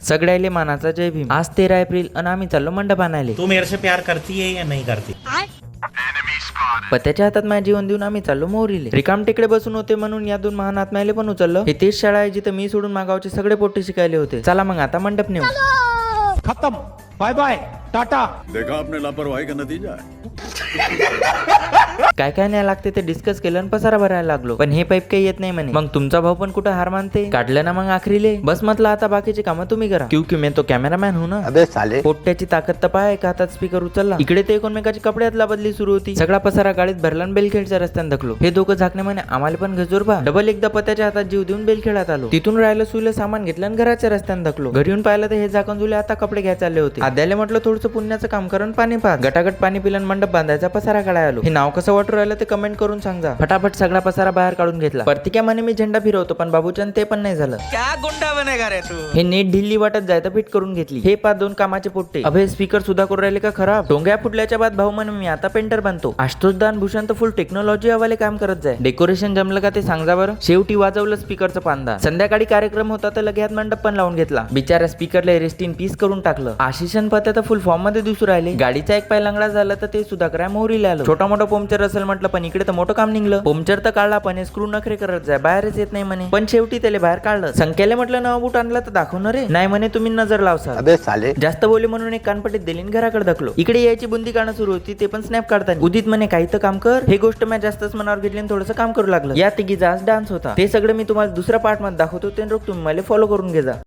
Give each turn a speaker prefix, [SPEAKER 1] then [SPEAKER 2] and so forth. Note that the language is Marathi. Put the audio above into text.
[SPEAKER 1] सगळ्याले मानाचा जय भीम। आज 13 एप्रिल आणि आम्ही चाललो मंडप आणायले।
[SPEAKER 2] तू मेरे से प्यार करती है या नहीं करती?
[SPEAKER 1] पत्याच्या हातात माझे जीवन देऊन आम्ही चाललो मोरीले। रिकाम टेकडे बसून होते म्हणून या दोन महान आत्म्याले पण उचललं। हे तेच शाळा आहे जिथे मी सोडून मागावचे सगळे पोट्टे शिकायले होते। चला मग आता मंडप नेऊ।
[SPEAKER 3] खत्म, बाय बाय, टाटा।
[SPEAKER 4] देखा आपने लापरवाही का नतीजा है।
[SPEAKER 1] काय काय नाही लागते ते डिस्कस केलं आणि पसारा भरायला लागलो। पण हे पाईप काही येत नाही म्हणे। मग तुमचा भाऊ पण कुठं हार मानते? काढलं ना मग आखरीले। बस म्हटलं आता बाकीचे कामं तुम्ही करा, क्योंकि मैं तो कॅमेरामॅन हूं ना।
[SPEAKER 3] अबे साले,
[SPEAKER 1] पोट्ट्याची ताकद तर पाय, एका हातात स्पीकर उचलला। इकडे ते एकमेकाची कपडे अदला बदली सुरू होती। सगळा पसारा गाडीत भरला आणि बेलखेडच्या रस्त्याने धकलो। हे दोघं झाकणे म्हणे आम्हाला पण गजोर बा। डबल एकदा पत्याच्या हातात जीव देऊन बेलखेडात आलो। तिथून राहिलं सुलं सामान घेतलं आणि घराच्या रस्त्याने धकलो। घरी येऊन पाहिलं तर हे झाकण जुले आता कपडे घ्यायला चालले होते। आद्याला म्हटलं थोडंसं पुण्याचं काम करून पाणी पाच। गटागट पाणी पिलं मंडप बांधायचा पसारा काढाय आलो। हे नाव कसं वाटू राहिलं ते कमेंट करून सांगा। फटाफट सगळा पसारा बाहेर काढून घेतला। प्रतिक्या म्हणे मी झेंडा फिरवतो, पण बाबूचंद ते पण नाही झालं।
[SPEAKER 5] क्या गुंडा बनेगा रे तू?
[SPEAKER 1] हे नेट ढिल्ली वाटत जाय तर फिट करून घेतली। हे पाच दोन कामाचे पोट्टे। अभे स्पीकर सुद्धा करून राहिले का खराब? डोंग्या फुटल्याच्या बाद भाऊ म्हणे मी आता पेंटर बनतो। आशुतोष दान भूषण तर फुल टेक्नॉलॉजी हवाले काम करत जाय। डेकोरेशन जमलं का ते सांगा बरं। शेवटी वाजवलं स्पीकरचं पांदा। संध्याकाळी कार्यक्रम होता तर लगेच मंडप पण लावून घेतला। बिचारा स्पीकरला रेस्ट इन पीस करून टाकलं। आशिषन पत्या तर फुल फॉर्म मध्ये दिसू राहिले। गाडीचा एक पाय लंगडा झाला तर ते सुद्धा कराय मोहरीला आलो। छोटा मोठा पंक्चर असेल म्हटलं, पण इकडे तर मोठं काम निघलं। पंक्चर तर काढला पण स्क्रू नखरे करत जाय, बाहेरच येत नाही म्हणे। पण शेवटी त्याला बाहेर काढलं। संख्याला म्हटलं नवा बूट आणला तर दाखवणार रे? नाही म्हणे तुम्ही नजर लावसाल।
[SPEAKER 3] अबे साले,
[SPEAKER 1] जास्त बोले म्हणून एक कानपट्टीत दिली आणि घराकडे धकलो। इकडे यायची बुंदी काढणं सुरू होती, ते पण स्नॅप काढताना। उदित म्हणे काही तर काम कर। हे गोष्ट मी जास्तच मनावर घेतली आणि थोडंसं काम करू लागलं। या तिघीचा आज डान्स होता। ते सगळं मी तुम्हाला दुसऱ्या पार्ट मध्ये दाखवतो, ते रोख तुम्ही मला फॉलो करून घे जा।